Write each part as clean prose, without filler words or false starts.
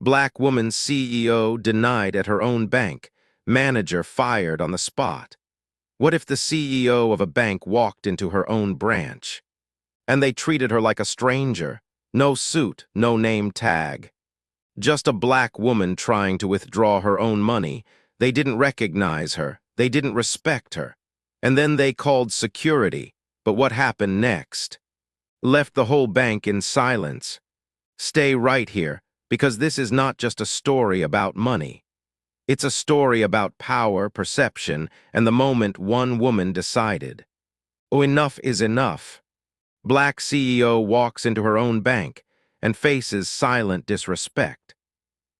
Black woman CEO denied at her own bank. Manager fired on the spot. What if the CEO of a bank walked into her own branch? And they treated her like a stranger. No suit, no name tag. Just a black woman trying to withdraw her own money. They didn't recognize her. They didn't respect her. And then they called security. But what happened next? Left the whole bank in silence. Stay right here, because this is not just a story about money. It's a story about power, perception, and the moment one woman decided. Oh, enough is enough. Black CEO walks into her own bank and faces silent disrespect.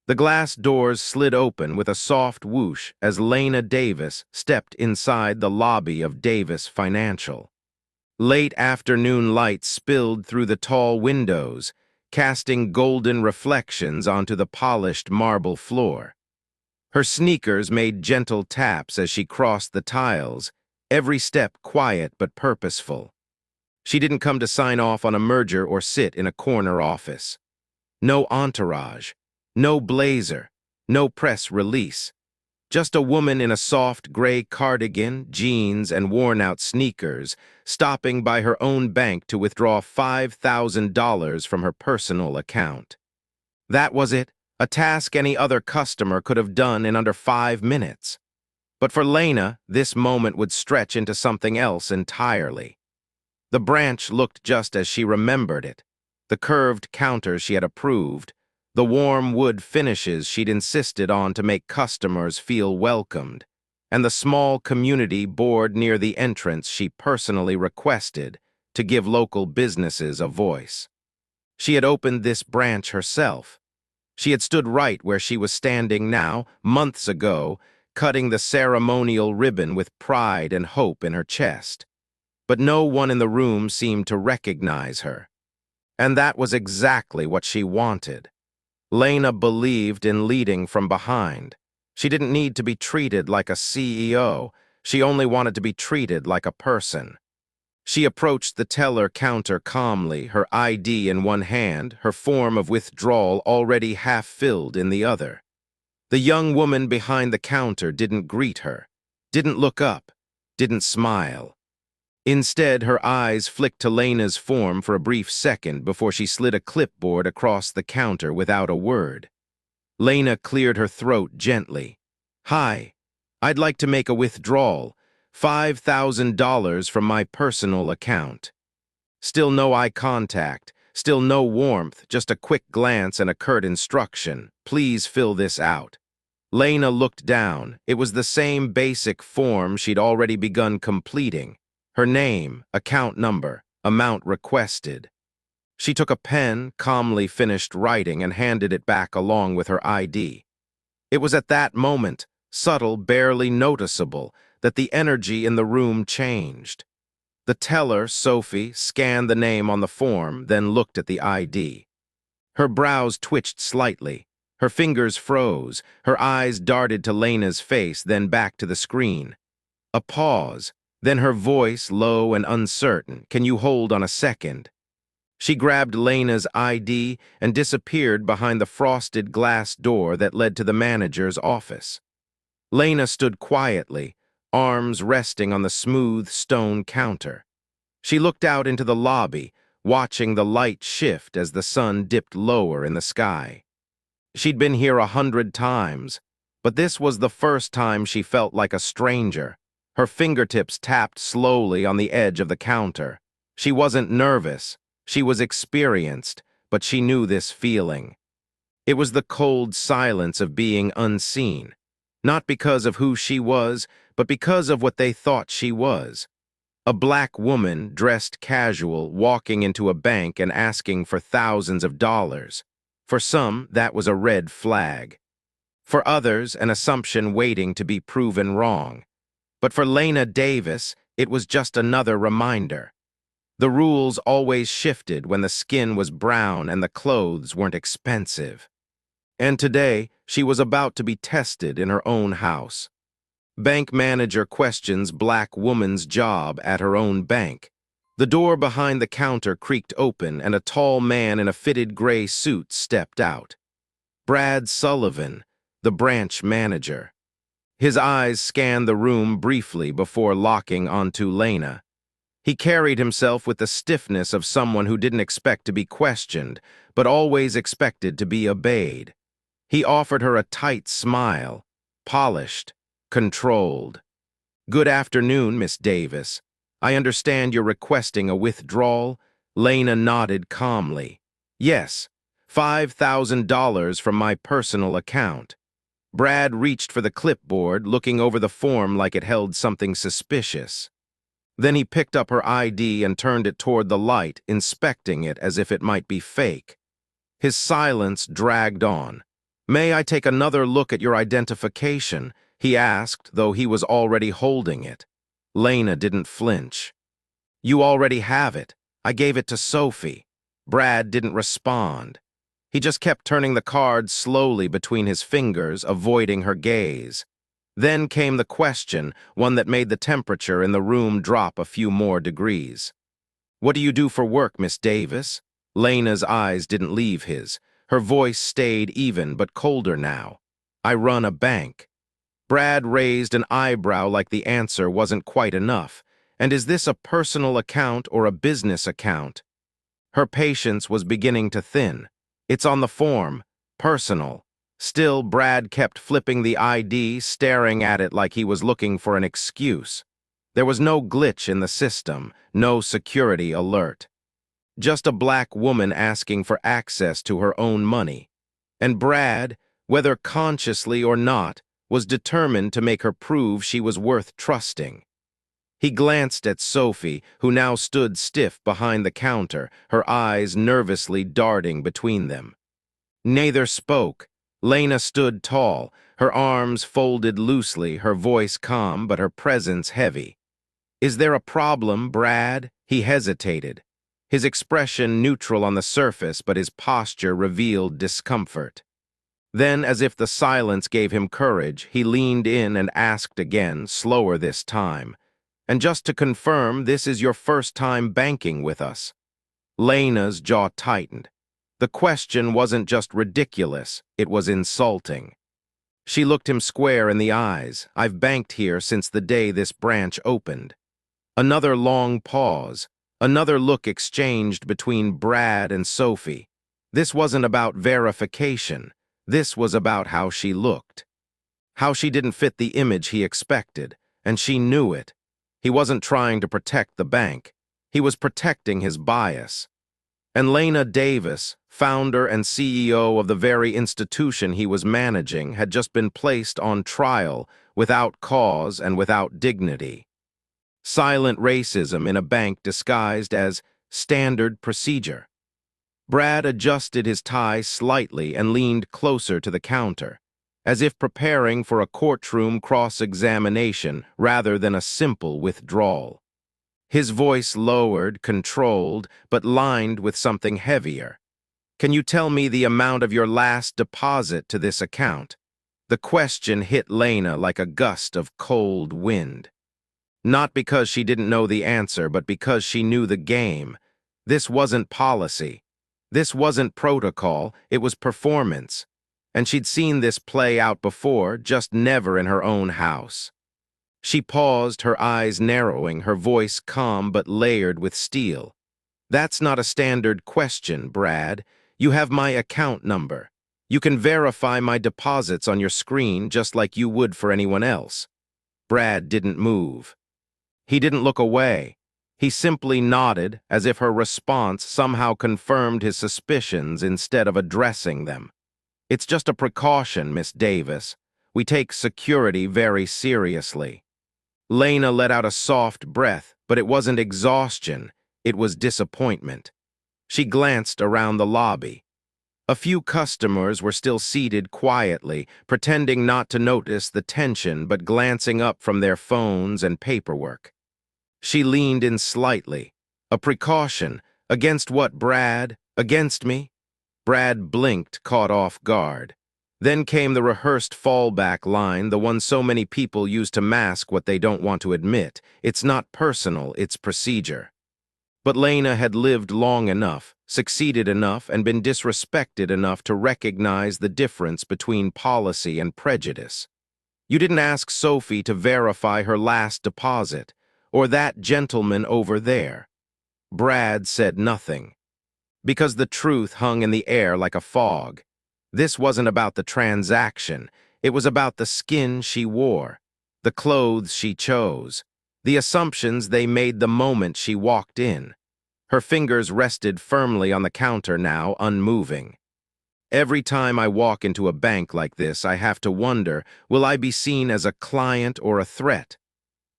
The glass doors slid open with a soft whoosh as Lena Davis stepped inside the lobby of Davis Financial. Late afternoon light spilled through the tall windows, casting golden reflections onto the polished marble floor. Her sneakers made gentle taps as she crossed the tiles, every step quiet but purposeful. She didn't come to sign off on a merger or sit in a corner office. No entourage, no blazer, no press release. Just a woman in a soft gray cardigan, jeans, and worn-out sneakers, stopping by her own bank to withdraw $5,000 from her personal account. That was it, a task any other customer could have done in under 5 minutes. But for Lena, this moment would stretch into something else entirely. The branch looked just as she remembered it. The curved counters she had approved, the warm wood finishes she'd insisted on to make customers feel welcomed, and the small community board near the entrance she personally requested to give local businesses a voice. She had opened this branch herself. She had stood right where she was standing now, months ago, cutting the ceremonial ribbon with pride and hope in her chest. But no one in the room seemed to recognize her. And that was exactly what she wanted. Lena believed in leading from behind. She didn't need to be treated like a CEO. She only wanted to be treated like a person. She approached the teller counter calmly, her ID in one hand, her form of withdrawal already half-filled in the other. The young woman behind the counter didn't greet her, didn't look up, didn't smile. Instead, her eyes flicked to Lena's form for a brief second before she slid a clipboard across the counter without a word. Lena cleared her throat gently. "Hi, I'd like to make a withdrawal, $5,000 from my personal account." Still no eye contact, still no warmth, just a quick glance and a curt instruction. "Please fill this out." Lena looked down. It was the same basic form she'd already begun completing. Her name, account number, amount requested. She took a pen, calmly finished writing, and handed it back along with her ID. It was at that moment, subtle, barely noticeable, that the energy in the room changed. The teller, Sophie, scanned the name on the form, then looked at the ID. Her brows twitched slightly. Her fingers froze. Her eyes darted to Lena's face, then back to the screen. A pause. Then her voice, low and uncertain. "Can you hold on a second?" She grabbed Lena's ID and disappeared behind the frosted glass door that led to the manager's office. Lena stood quietly, arms resting on the smooth stone counter. She looked out into the lobby, watching the light shift as the sun dipped lower in the sky. She'd been here 100 times, but this was the first time she felt like a stranger. Her fingertips tapped slowly on the edge of the counter. She wasn't nervous. She was experienced, but she knew this feeling. It was the cold silence of being unseen, not because of who she was, but because of what they thought she was. A black woman, dressed casual, walking into a bank and asking for thousands of dollars. For some, that was a red flag. For others, an assumption waiting to be proven wrong. But for Lena Davis, it was just another reminder. The rules always shifted when the skin was brown and the clothes weren't expensive. And today, she was about to be tested in her own house. Bank manager questions black woman's job at her own bank. The door behind the counter creaked open and a tall man in a fitted gray suit stepped out. Brad Sullivan, the branch manager. His eyes scanned the room briefly before locking onto Lena. He carried himself with the stiffness of someone who didn't expect to be questioned, but always expected to be obeyed. He offered her a tight smile, polished, controlled. "Good afternoon, Miss Davis. I understand you're requesting a withdrawal?" Lena nodded calmly. "Yes, $5,000 from my personal account." Brad reached for the clipboard, looking over the form like it held something suspicious. Then he picked up her ID and turned it toward the light, inspecting it as if it might be fake. His silence dragged on. "May I take another look at your identification?" he asked, though he was already holding it. Lena didn't flinch. "You already have it. I gave it to Sophie." Brad didn't respond. He just kept turning the card slowly between his fingers, avoiding her gaze. Then came the question, one that made the temperature in the room drop a few more degrees. "What do you do for work, Miss Davis?" Lena's eyes didn't leave his. Her voice stayed even but colder now. "I run a bank." Brad raised an eyebrow like the answer wasn't quite enough. "And is this a personal account or a business account?" Her patience was beginning to thin. "It's on the form. Personal." Still, Brad kept flipping the ID, staring at it like he was looking for an excuse. There was no glitch in the system, no security alert. Just a black woman asking for access to her own money. And Brad, whether consciously or not, was determined to make her prove she was worth trusting. He glanced at Sophie, who now stood stiff behind the counter, her eyes nervously darting between them. Neither spoke. Lena stood tall, her arms folded loosely, her voice calm but her presence heavy. "Is there a problem, Brad?" He hesitated. His expression neutral on the surface, but his posture revealed discomfort. Then, as if the silence gave him courage, he leaned in and asked again, slower this time. "And just to confirm, this is your first time banking with us?" Lena's jaw tightened. The question wasn't just ridiculous, it was insulting. She looked him square in the eyes. "I've banked here since the day this branch opened." Another long pause, another look exchanged between Brad and Sophie. This wasn't about verification. This was about how she looked. How she didn't fit the image he expected, and she knew it. He wasn't trying to protect the bank. He was protecting his bias. And Lena Davis, founder and CEO of the very institution he was managing, had just been placed on trial without cause and without dignity. Silent racism in a bank disguised as standard procedure. Brad adjusted his tie slightly and leaned closer to the counter, as if preparing for a courtroom cross-examination rather than a simple withdrawal. His voice lowered, controlled, but lined with something heavier. "Can you tell me the amount of your last deposit to this account?" The question hit Lena like a gust of cold wind. Not because she didn't know the answer, but because she knew the game. This wasn't policy. This wasn't protocol, it was performance. And she'd seen this play out before, just never in her own house. She paused, her eyes narrowing, her voice calm but layered with steel. "That's not a standard question, Brad. You have my account number. You can verify my deposits on your screen just like you would for anyone else." Brad didn't move. He didn't look away. He simply nodded, as if her response somehow confirmed his suspicions instead of addressing them. "It's just a precaution, Miss Davis. We take security very seriously." Lena let out a soft breath, but it wasn't exhaustion, it was disappointment. She glanced around the lobby. A few customers were still seated quietly, pretending not to notice the tension but glancing up from their phones and paperwork. She leaned in slightly. "A precaution? Against what, Brad? Against me?" Brad blinked, caught off guard. Then came the rehearsed fallback line, the one so many people use to mask what they don't want to admit. "It's not personal, it's procedure." But Lena had lived long enough. succeeded enough, and been disrespected enough to recognize the difference between policy and prejudice. You didn't ask Sophie to verify her last deposit, or that gentleman over there. Brad said nothing, because the truth hung in the air like a fog. This wasn't about the transaction. It was about the skin she wore, the clothes she chose, the assumptions they made the moment she walked in. Her fingers rested firmly on the counter now, unmoving. Every time I walk into a bank like this, I have to wonder, will I be seen as a client or a threat?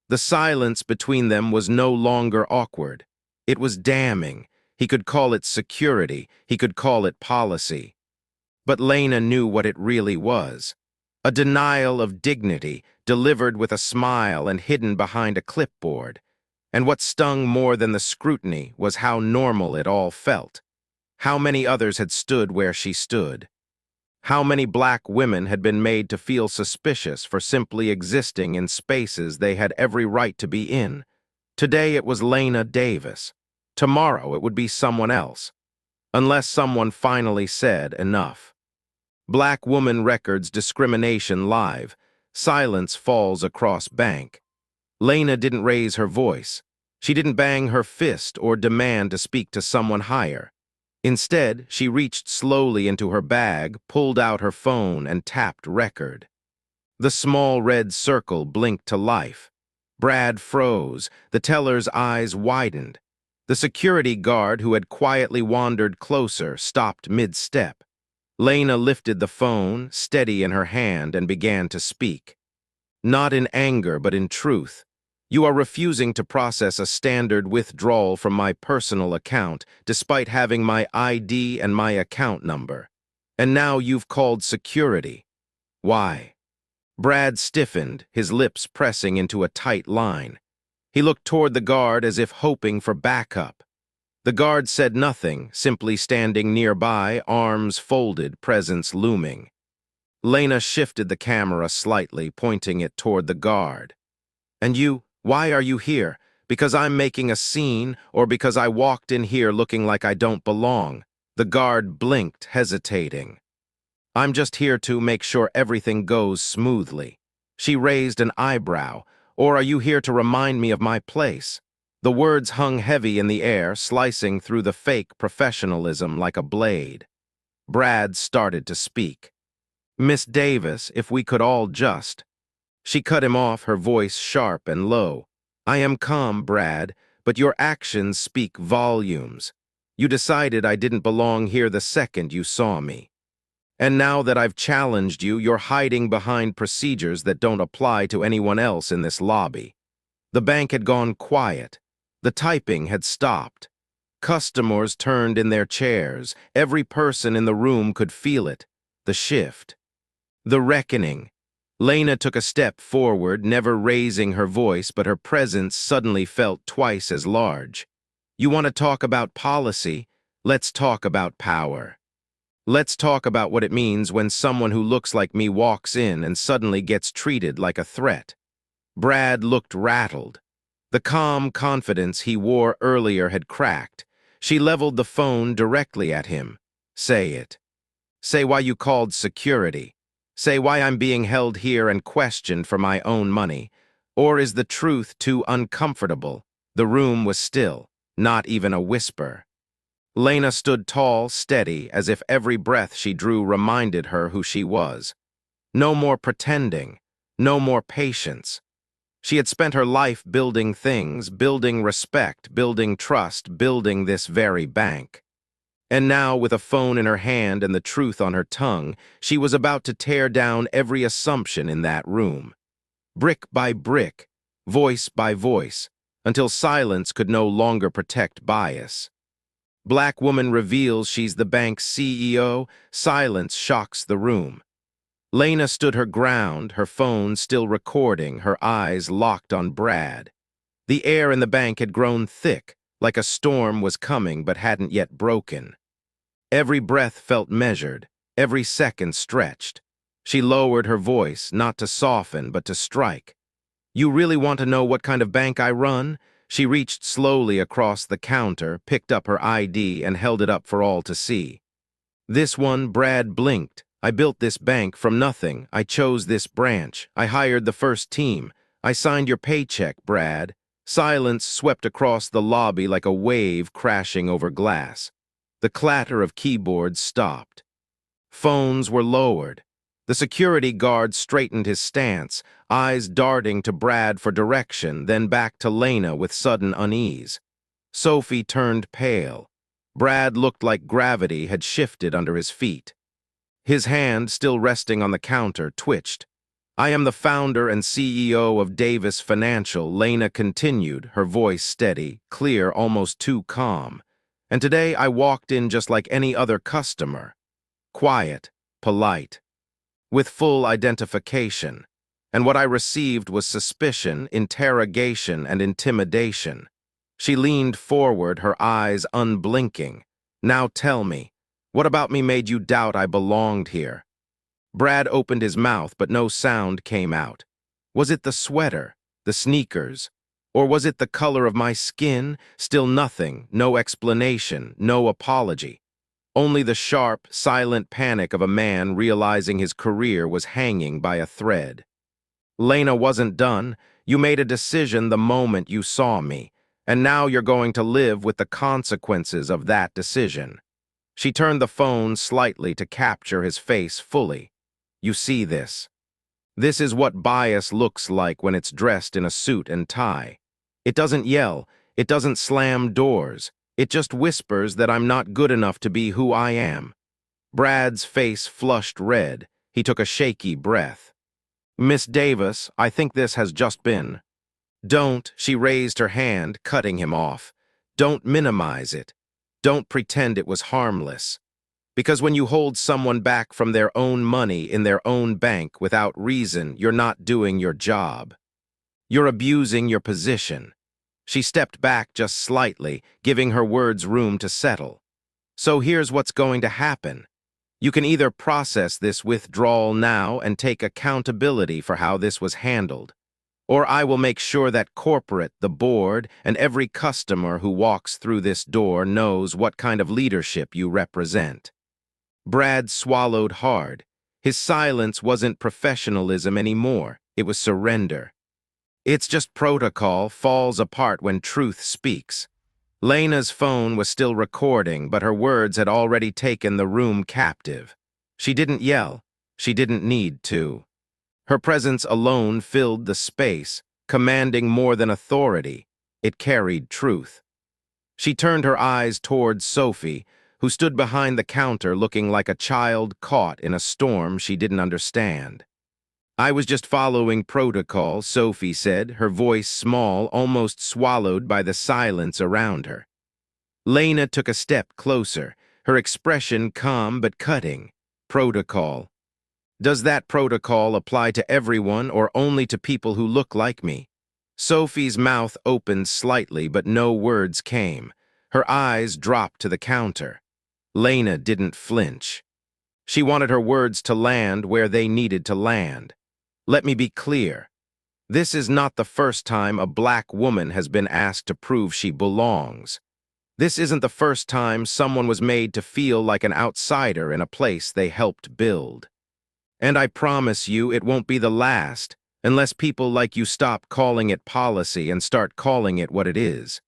The silence between them was no longer awkward. It was damning. He could call it security. He could call it policy. But Lena knew what it really was. A denial of dignity, delivered with a smile and hidden behind a clipboard. And what stung more than the scrutiny was how normal it all felt. How many others had stood where she stood. How many black women had been made to feel suspicious for simply existing in spaces they had every right to be in. Today it was Lena Davis. Tomorrow it would be someone else. Unless someone finally said enough. Black Woman Records Discrimination Live. Silence falls across bank. Lena didn't raise her voice. She didn't bang her fist or demand to speak to someone higher. Instead, she reached slowly into her bag, pulled out her phone, and tapped record. The small red circle blinked to life. Brad froze. The teller's eyes widened. The security guard, who had quietly wandered closer, stopped mid-step. Lena lifted the phone, steady in her hand, and began to speak. Not in anger, but in truth. You are refusing to process a standard withdrawal from my personal account, despite having my ID and my account number. And now you've called security. Why? Brad stiffened, his lips pressing into a tight line. He looked toward the guard as if hoping for backup. The guard said nothing, simply standing nearby, arms folded, presence looming. Lena shifted the camera slightly, pointing it toward the guard. And you, why are you here? Because I'm making a scene, or because I walked in here looking like I don't belong? The guard blinked, hesitating. I'm just here to make sure everything goes smoothly. She raised an eyebrow. Or are you here to remind me of my place? The words hung heavy in the air, slicing through the fake professionalism like a blade. Brad started to speak. Miss Davis, if we could all just... She cut him off, her voice sharp and low. I am calm, Brad, but your actions speak volumes. You decided I didn't belong here the second you saw me. And now that I've challenged you, you're hiding behind procedures that don't apply to anyone else in this lobby. The bank had gone quiet. The typing had stopped. Customers turned in their chairs. Every person in the room could feel it. The shift. The reckoning. Lena took a step forward, never raising her voice, but her presence suddenly felt twice as large. You want to talk about policy? Let's talk about power. Let's talk about what it means when someone who looks like me walks in and suddenly gets treated like a threat. Brad looked rattled. The calm confidence he wore earlier had cracked. She leveled the phone directly at him. Say it. Say why you called security. Say why I'm being held here and questioned for my own money. Or is the truth too uncomfortable? The room was still, not even a whisper. Lena stood tall, steady, as if every breath she drew reminded her who she was. No more pretending. No more patience. She had spent her life building things, building respect, building trust, building this very bank. And now, with a phone in her hand and the truth on her tongue, she was about to tear down every assumption in that room. Brick by brick, voice by voice, until silence could no longer protect bias. Black woman reveals she's the bank's CEO. Silence shocks the room. Lena stood her ground, her phone still recording, her eyes locked on Brad. The air in the bank had grown thick, like a storm was coming but hadn't yet broken. Every breath felt measured, every second stretched. She lowered her voice, not to soften but to strike. You really want to know what kind of bank I run? She reached slowly across the counter, picked up her ID, and held it up for all to see. "This one," Brad blinked. "I built this bank from nothing. I chose this branch. I hired the first team. I signed your paycheck, Brad." Silence swept across the lobby like a wave crashing over glass. The clatter of keyboards stopped. Phones were lowered. The security guard straightened his stance, eyes darting to Brad for direction, then back to Lena with sudden unease. Sophie turned pale. Brad looked like gravity had shifted under his feet. His hand, still resting on the counter, twitched. "I am the founder and CEO of Davis Financial," Lena continued, her voice steady, clear, almost too calm. "And today I walked in just like any other customer. Quiet, polite, with full identification. And what I received was suspicion, interrogation, and intimidation." She leaned forward, her eyes unblinking. "Now tell me, what about me made you doubt I belonged here?" Brad opened his mouth, but no sound came out. Was it the sweater, the sneakers, or was it the color of my skin? Still nothing, no explanation, no apology. Only the sharp, silent panic of a man realizing his career was hanging by a thread. "Lena wasn't done. You made a decision the moment you saw me, and now you're going to live with the consequences of that decision." She turned the phone slightly to capture his face fully. "You see this? This is what bias looks like when it's dressed in a suit and tie. It doesn't yell, it doesn't slam doors, it just whispers that I'm not good enough to be who I am." Brad's face flushed red. He took a shaky breath. "Miss Davis, I think this has just been." "Don't," she raised her hand, cutting him off. "Don't minimize it. Don't pretend it was harmless. Because when you hold someone back from their own money in their own bank without reason, you're not doing your job. You're abusing your position." She stepped back just slightly, giving her words room to settle. "So here's what's going to happen. You can either process this withdrawal now and take accountability for how this was handled, or I will make sure that corporate, the board, and every customer who walks through this door knows what kind of leadership you represent." Brad swallowed hard. His silence wasn't professionalism anymore. It was surrender. "It's just protocol falls apart when truth speaks." Lena's phone was still recording, but her words had already taken the room captive. She didn't yell. She didn't need to. Her presence alone filled the space, commanding more than authority. It carried truth. She turned her eyes towards Sophie, who stood behind the counter looking like a child caught in a storm she didn't understand. "I was just following protocol," Sophie said, her voice small, almost swallowed by the silence around her. Lena took a step closer, her expression calm but cutting. "Protocol. Does that protocol apply to everyone or only to people who look like me?" Sophie's mouth opened slightly, but no words came. Her eyes dropped to the counter. Lena didn't flinch. She wanted her words to land where they needed to land. "Let me be clear. This is not the first time a black woman has been asked to prove she belongs. This isn't the first time someone was made to feel like an outsider in a place they helped build. And I promise you it won't be the last, unless people like you stop calling it policy and start calling it what it is."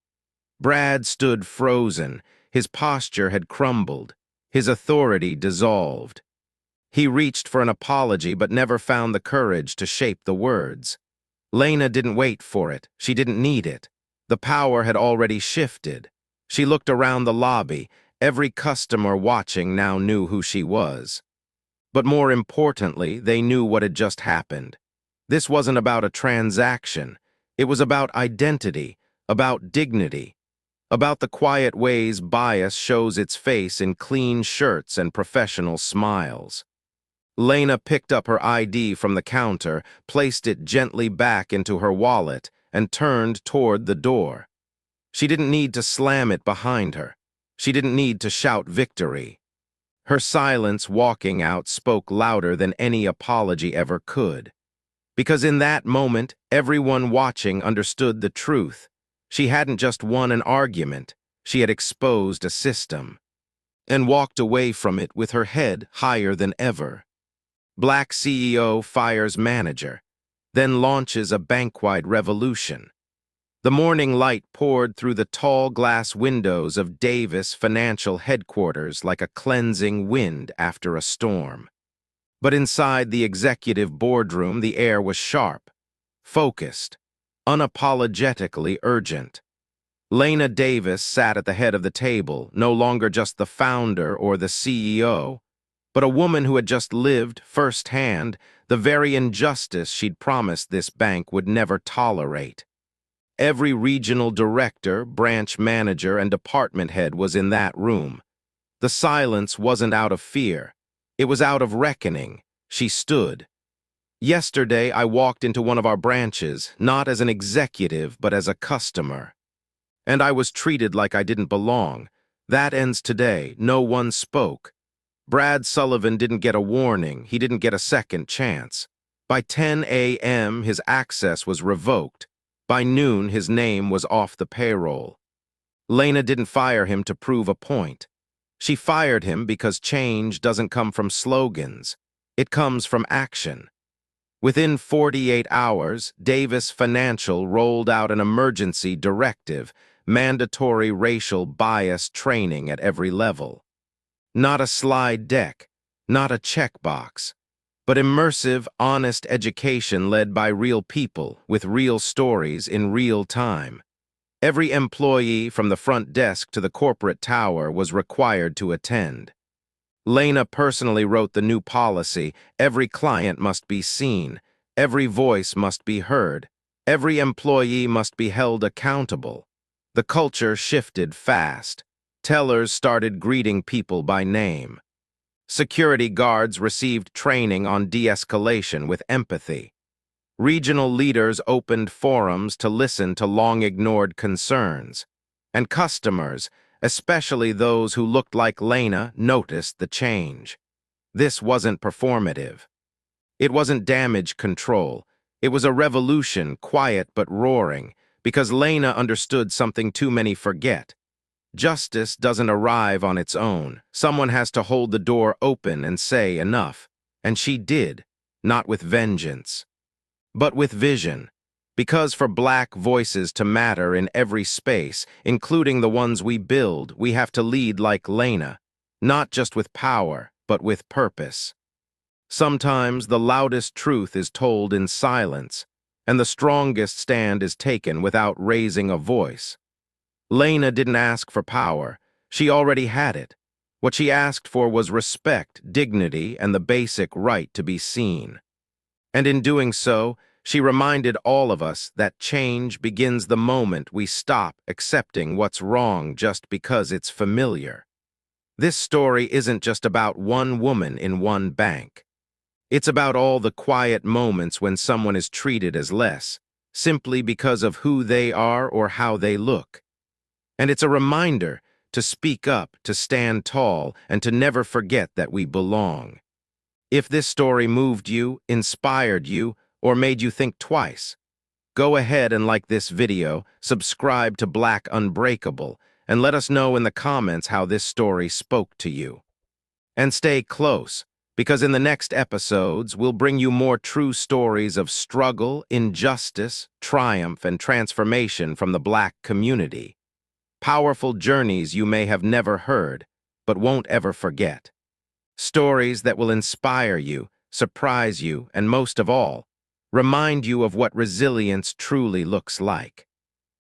Brad stood frozen. His posture had crumbled. His authority dissolved. He reached for an apology but never found the courage to shape the words. Lena didn't wait for it. She didn't need it. The power had already shifted. She looked around the lobby. Every customer watching now knew who she was. But more importantly, they knew what had just happened. This wasn't about a transaction. It was about identity, about dignity, about the quiet ways bias shows its face in clean shirts and professional smiles. Lena picked up her ID from the counter, placed it gently back into her wallet, and turned toward the door. She didn't need to slam it behind her. She didn't need to shout victory. Her silence walking out spoke louder than any apology ever could. Because in that moment, everyone watching understood the truth. She hadn't just won an argument, she had exposed a system, and walked away from it with her head higher than ever. Black CEO fires manager, then launches a bank-wide revolution. The morning light poured through the tall glass windows of Davis Financial Headquarters like a cleansing wind after a storm. But inside the executive boardroom, the air was sharp, focused, unapologetically urgent. Lena Davis sat at the head of the table, no longer just the founder or the CEO, but a woman who had just lived firsthand the very injustice she'd promised this bank would never tolerate. Every regional director, branch manager, and department head was in that room. The silence wasn't out of fear. It was out of reckoning. She stood. Yesterday, I walked into one of our branches, not as an executive, but as a customer. And I was treated like I didn't belong. That ends today. No one spoke. Brad Sullivan didn't get a warning. He didn't get a second chance. By 10 a.m., his access was revoked. By noon, his name was off the payroll. Lena didn't fire him to prove a point. She fired him because change doesn't come from slogans. It comes from action. Within 48 hours, Davis Financial rolled out an emergency directive, mandatory racial bias training at every level. Not a slide deck, not a checkbox, but immersive, honest education led by real people with real stories in real time. Every employee from the front desk to the corporate tower was required to attend. Lena personally wrote the new policy: every client must be seen, every voice must be heard, every employee must be held accountable. The culture shifted fast. Tellers started greeting people by name. Security guards received training on de-escalation with empathy. Regional leaders opened forums to listen to long-ignored concerns. And customers, especially those who looked like Lena, noticed the change. This wasn't performative. It wasn't damage control. It was a revolution, quiet but roaring, because Lena understood something too many forget. Justice doesn't arrive on its own. Someone has to hold the door open and say enough. And she did, not with vengeance, but with vision. Because for Black voices to matter in every space, including the ones we build, we have to lead like Lena, not just with power, but with purpose. Sometimes the loudest truth is told in silence, and the strongest stand is taken without raising a voice. Lena didn't ask for power. She already had it. What she asked for was respect, dignity, and the basic right to be seen. And in doing so, she reminded all of us that change begins the moment we stop accepting what's wrong just because it's familiar. This story isn't just about one woman in one bank. It's about all the quiet moments when someone is treated as less, simply because of who they are or how they look. And it's a reminder to speak up, to stand tall, and to never forget that we belong. If this story moved you, inspired you, or made you think twice, go ahead and like this video, subscribe to Black Unbreakable, and let us know in the comments how this story spoke to you. And stay close, because in the next episodes, we'll bring you more true stories of struggle, injustice, triumph, and transformation from the Black community. Powerful journeys you may have never heard, but won't ever forget. Stories that will inspire you, surprise you, and most of all, remind you of what resilience truly looks like.